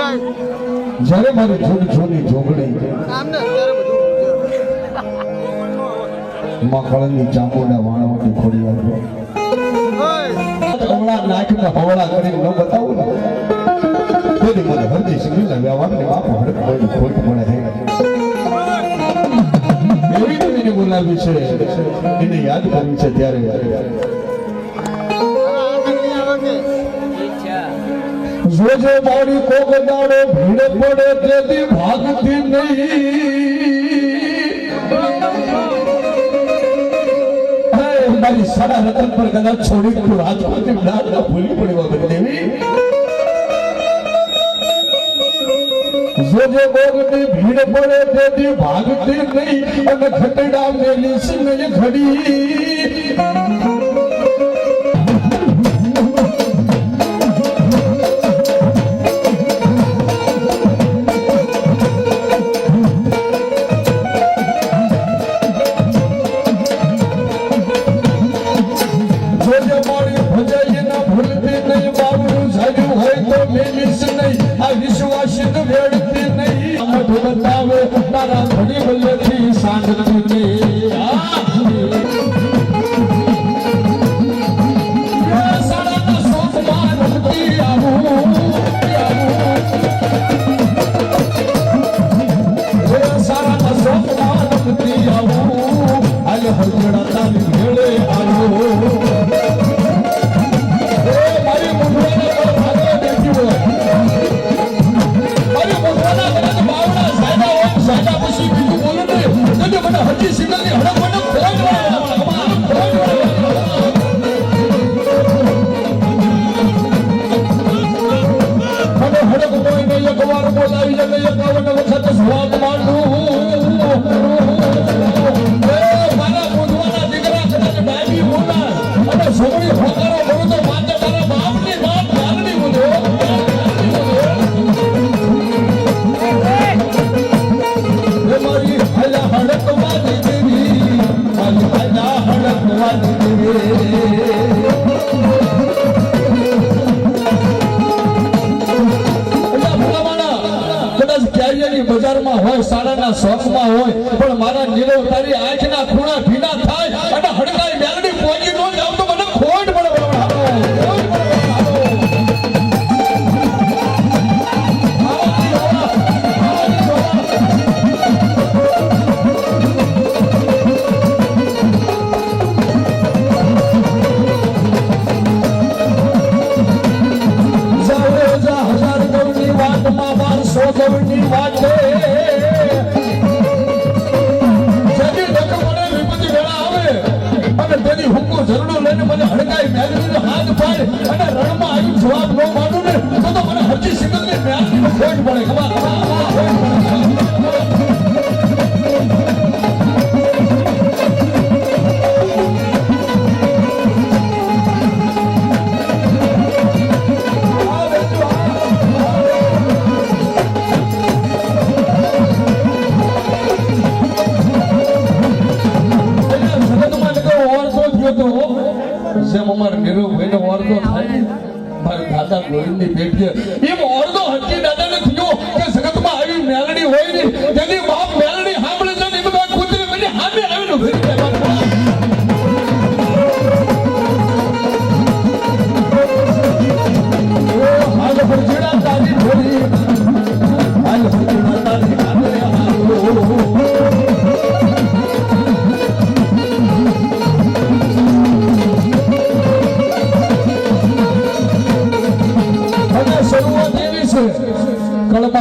જ્યારે મારી જૂની જૂની જોગણી મકળની ચામુંડા વાણવટી ખોડી આવ્યો હમણાં નાખને હવળા કરીને ન બતાવું ને તેથી મને હરજી સિંગલના વ્યવહારની બાપુ હડક કોઈ ખોટ મળે એવી એને બોલાવી છે એને યાદ કરવી છે ત્યારે જોજે મારી કોક દાડો ભીડ પડે તેથી ભાગતી નહીં મારી સારા રતન પર કદાચ છોડી તું રાજપૂતી ના ભૂલી પડી વગર દેવી જોજે બોગની ભીડ પડે તેથી ભાગતી નહીં અને ખટડા મેલી સિંહ ઘડી બજારમાં હોય સાડાના શોખમાં હોય પણ મારા નીરવ તારી આંખના ખૂણા ભીના થાય અને હડકાઈ મેલડી પહોંચી ન જાવ તો મને ખોટ પડે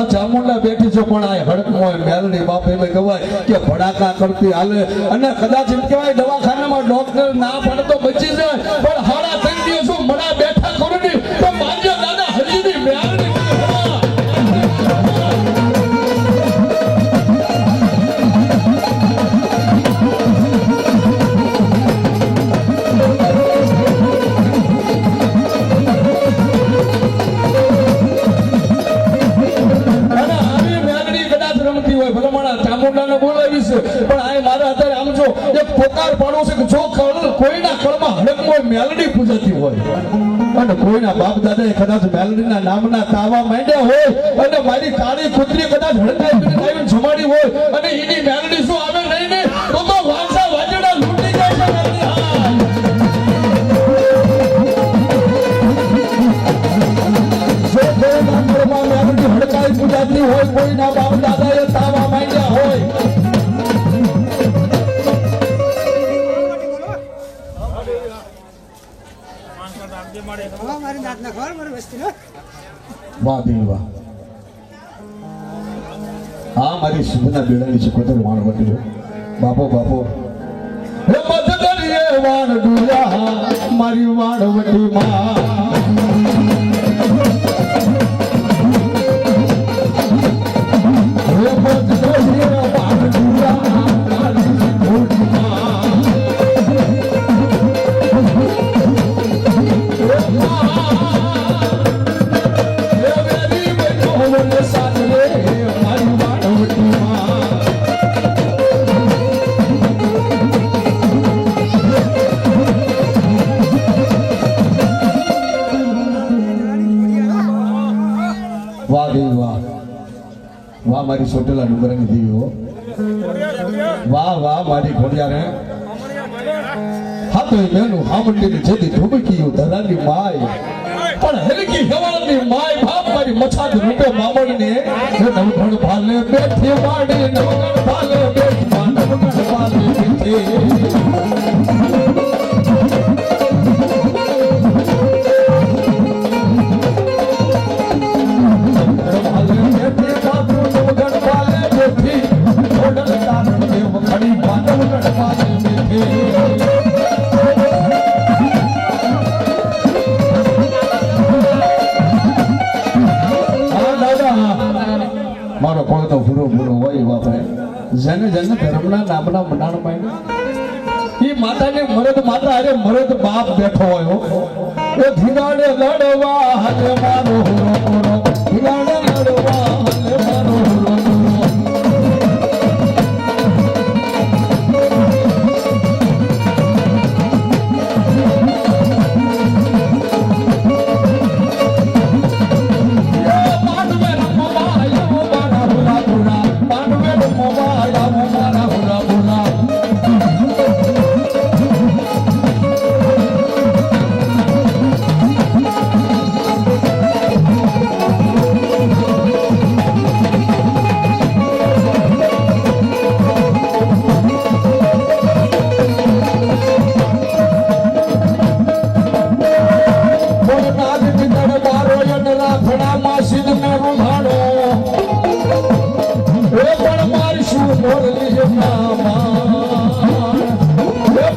ચામુંડા બેઠી છે પણ આ હડકમાં મેલડી બાપ એમ કહેવાય કે ભડાકા કરતી હાલે અને કદાચ એમ કહેવાય દવાખાનામાં ડોક્ટર ના પડે તો બચી જાય પણ હાડા 3 દિવસો મડા બેઠા કરું ને તો માન્ય દાદા હજી ની મેલડી પોકાર પાડો છે કે જો કોઈના કળમાં હડકમાં મેલડી પૂજાતી હોય અને કોઈના બાપ દાદાએ કદાચ મેલડીના નામના તાવા માંડ્યા હોય અને મારી કાળી કુતરી કદાચ હડકાઈ કરીને આવીને જમાડી હોય અને એની મેલડી શું આવે નહીં ને તો વાંસા વાજડા લૂંટી જાય છે મેલડી. હડકાઈ પૂજાતી હોય કોઈના બાપ દાદાએ તાવા માંડ્યા હોય વાહ દેવી વાહ. હા મારી સુધના બેડાની છે કોતર વાણ વટ્યો બાપો બાપો હે મધદરીએ વાણ ડુયા મારી વાણ વટી માં હે મધદરીએ વાણ ડુયા મારી વટી માં વાહ મારી સોટેલા ડુંગરાની દેવીઓ વાહ વાહ મારી ઘોડિયારે હા તો મેનું હામંડીની જેદી ધુબકીયું ધરાની માય પણ હેલકી હેવાળની માય બાપ મારી મછાદ રૂપે મામણને નવગણ ભાલે બેઠી વાડી નવગણ ભાલે બેઠી નવગણ ભાલે બેઠી મારો કોઈ તો ભૂરો ભૂરો હોય બાપરે જેને જેને ધર્મના નામના મંડાણ માંડ્યું એ માતાને મરદ માતા અરે મરદ બાપ બેઠો હોય એ ધીગાડે લડવા હાલે મારો હુરો હુરો ધીગાડે લડવા હાલે મારો હુરો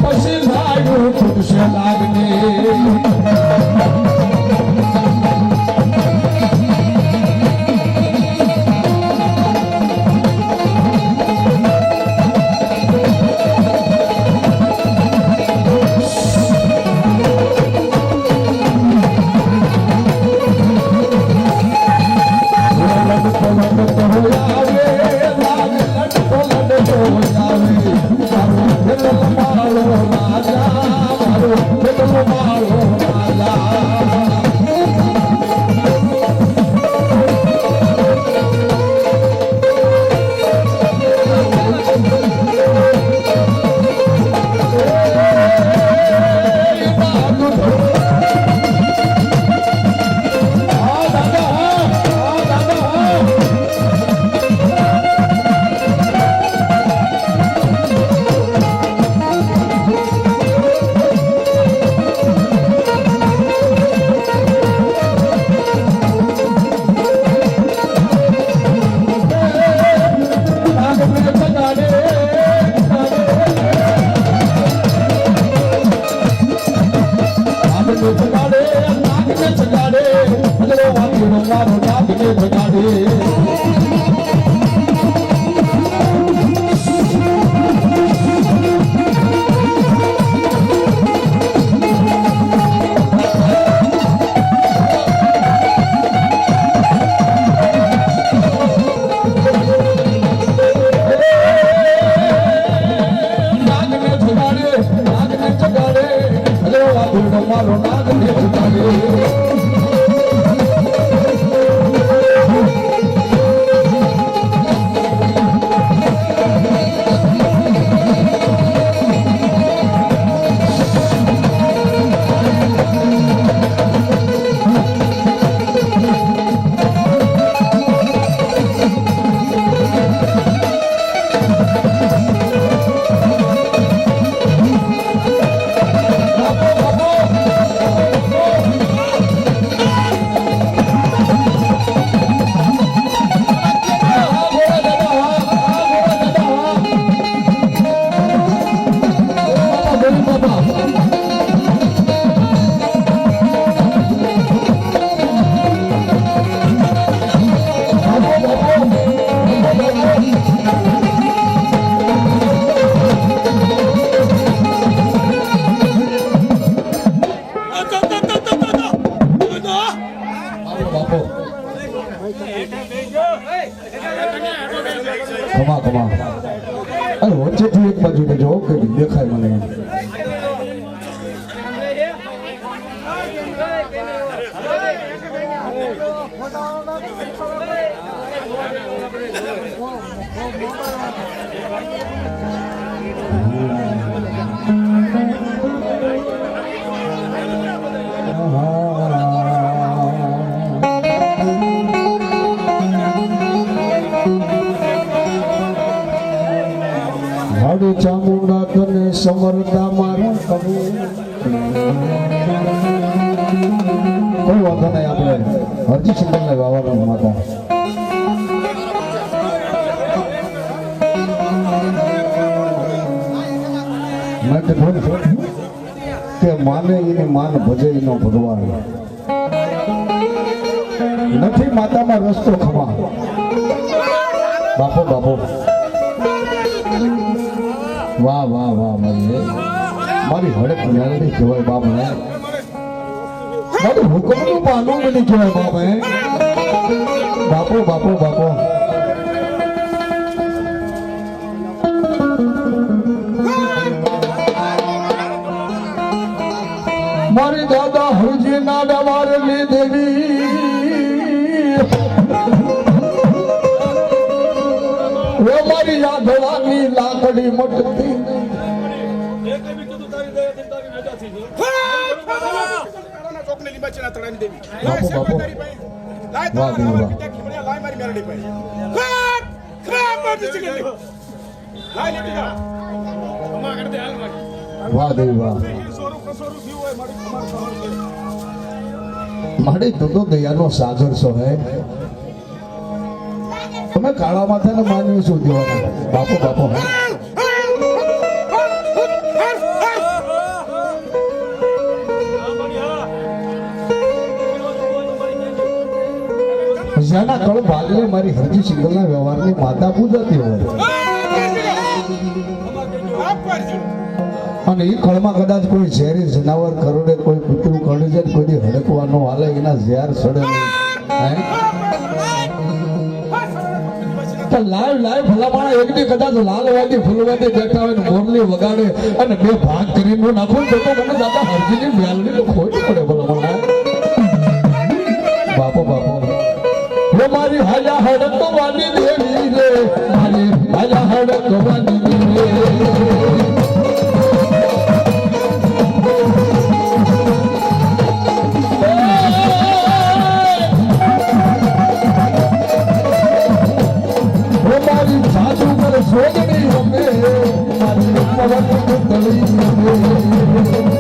પછી લાગ્યું ખુદશે લાગને મારો નાગ ને કમા કમા અરે વચ્ચેથી એક બાજુ જો કે દેખાય મને ચામુંડા તને સમરતા મારા કબુ કોઈ વાંધો નહીં આપણે હરજી સિંગલને ગાવાનું માતા મેં કીધું કે માને એની માન ભજે એનો ભગવાન નથી માતામાં રસ્તો ખમા બાપો બાપો વાહ વાહ વાહ મારી હડક મેળવી કહેવાય બાપ હે મારું હુકમનું પાનું બની કહેવાય બાપ હે બાપો બાપો બાપો મારી દાદા હરજી ના ડવાર લી દેવી મારી યાદવાની લાકડી મટતી વાહ દેવી વાહ મારી તો દયાનો સાગર છો હે તમે કાળા માથાને માનવી શું દેવાના બાપો બાપો જેના કળ ભાગલે મારી હરજી સિંગલના વ્યવહારની માતા પૂજાતી હોય અને એ કળમાં કદાચ કોઈ ઝેરી જનાવર કરોડે કોઈ કૂતરું કડી જાય કોઈ હડકવાનો હાલે એના ઝેર સડે નહીં લાઈવ ભલામણા એકની કદાચ લાલવાદી ફૂલવાદી બેઠા હોય ને મોરલી વગાડે અને બે ભાગ કરીને નાખો તો મને દાદા હરજીની મ્યાલની તો ખોટી પડે ભલામણા બાપો બાપો હે મારી હાજા હડક વાની દેવી રે મારી હાજા હડક વાની સોગડી હમે મારી પવન તળી હમે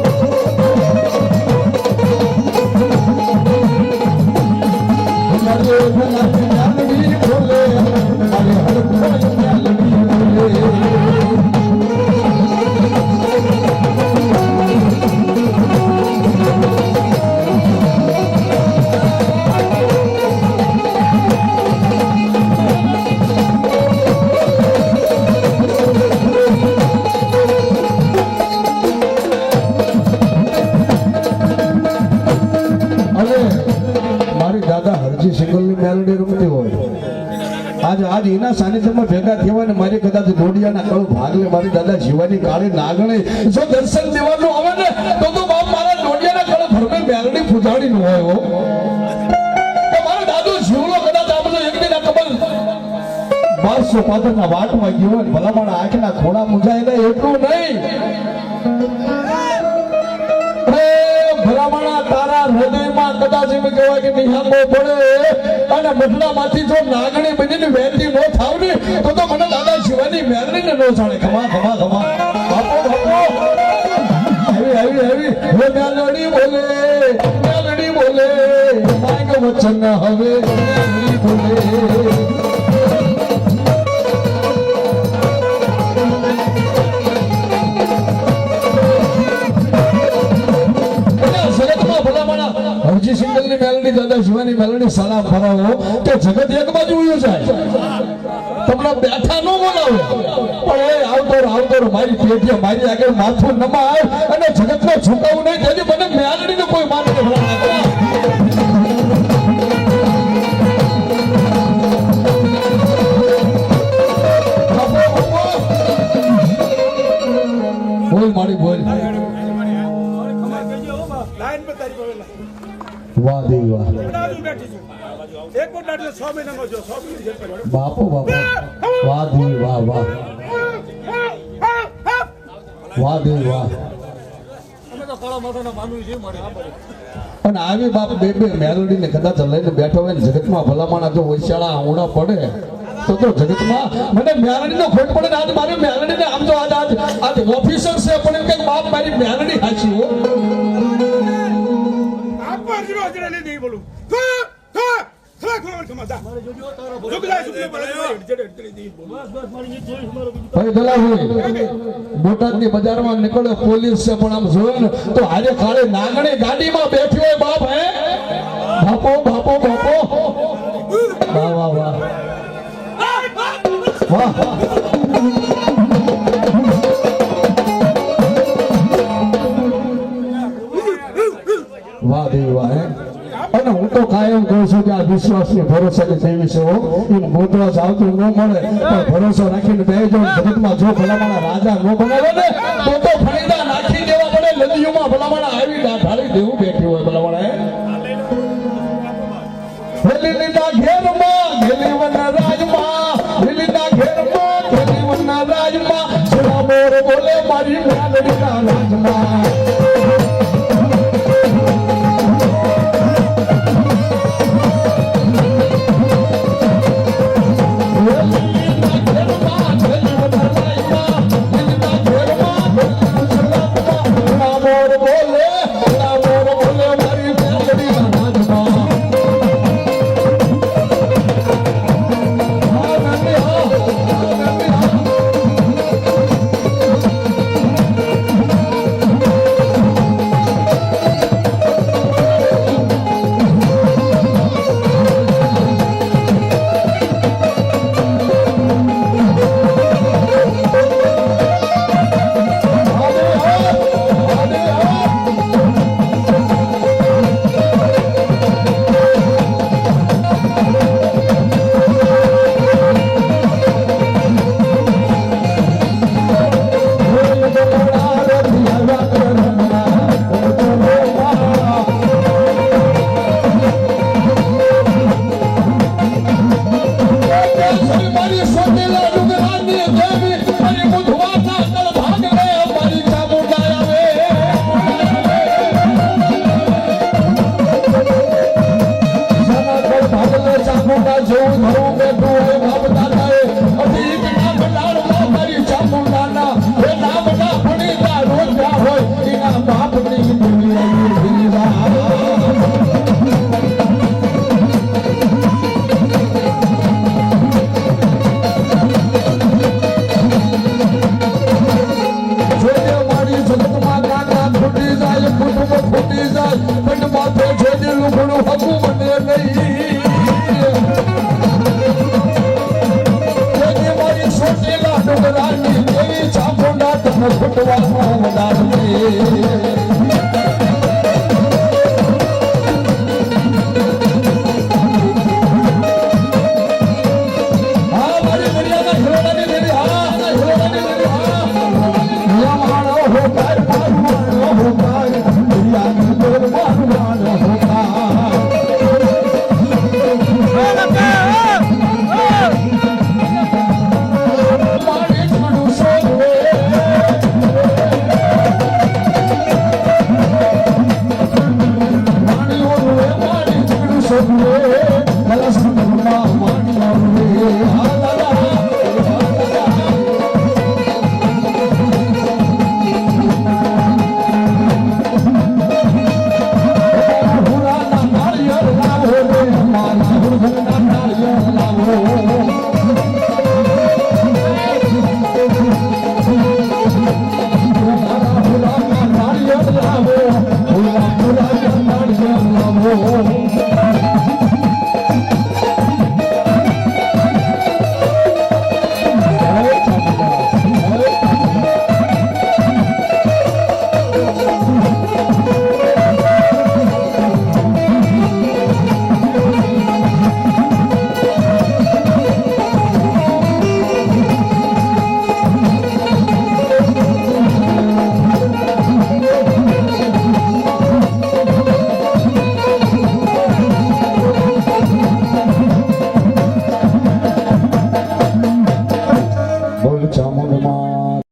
મારે ભલા યાદવી બોલે મારે હરખોય યાદવી બોલે આજ એના સાનિધ્યમાં ભેગા થયા ને મારી કદાચ દોડિયાના કળ ભાગલે મારી દાદા જીવાની કાળી નાગણે જો દર્શન દેવાનું આવે ને તો બાપ મારા દોડિયાના કળ ભરમે મેલડી પૂજાડી નો હોય કે મારો દાદો જીવલો કદાચ આ બધો એકદીના કબલ 1215 ના વાટમાં ગયો હોય ભલામણ આંખના ખોડા મુજાયેલા એટલું નહીં ભલામણા તારા હૃદયમાં કદાચ એમ કહેવાય કે નિહાંબો પડે અને મઠડામાંથી જો નાગણી બનીને વહેતી ન થાવ ને તો મને દાદા શિવાની મેળવીને ન જાણે ખમા ખમા ખમા બાપો બાપો આવી હે મેલડી બોલે માંગ વચન હવે મેલડી બોલે હરજી સિંગલની મેલડી દાદા શિવાની મેલડી સલામ ફરાવો કે જગત એક બાજુ ઉયું જાય તમને બેઠા ન બોલાવે પણ એ આવતો મારી પેટીએ મારી આગળ માથું નમાય અને જગતનો ઝુકાવું નહીં તેથી મને મેલડીને કોઈ માને ભલા એક કોટ દાટી 6 મહિનામાં જો 6 મહિના જેલ કર્યો બાપો બાપો વાહ દેવી વાહ વાહ વાહ દેવી વાહ અમે તો કાળા માથાના માનવી છે મારે અને આવી બાપ બે મેલોડી ને કદાચ લઈને બેઠો હોય ને જગતમાં ભલામણા જો વૈશાળા આંગણા પડે તો જગતમાં મને મેલડી નો ખોટ પડે ને આજ મારી મેલડી ને આમ તો આજ ઓફિસર છે પણ એમ કે બાપ મારી મેલડી સાચી હો આપ પર જીરો જડે નહીં દઈ બોલું બોટાદની બજારમાં નીકળે પોલીસ છે પણ આમ જોયો ને તો આજે કાલે નાગણી ગાડીમાં બેઠી હોય બાપ હે બાપો બાપો બાપો વાહ વાહ વાહ વાહ વાહ દેવી વાહ હે અને હું તો કાયમ કહું છું કે આ વિશ્વાસની ભરોસાની દેવી છે એમ ગોતવા આવતું ન મળે પણ ભરોસો રાખીને બેસજો જગતમાં જો ભલામણા રાજા ન બનાવે ને તો ફણીદા નાખી દેવા પડે નદીઓમાં ભલામણા આવી ઢાળી દેવું બેઠી હોય ભલામણા લીલીના ઘેરમાં લીલીવનના રાજમાં લીલીના ઘેરમાં લીલીવનના રાજમાં સુરા મોર બોલે મારી મેલડીના રાજમાં જો ઘરો બેઠો હોય બાપ દાદાએ અઢી કટા બટાળ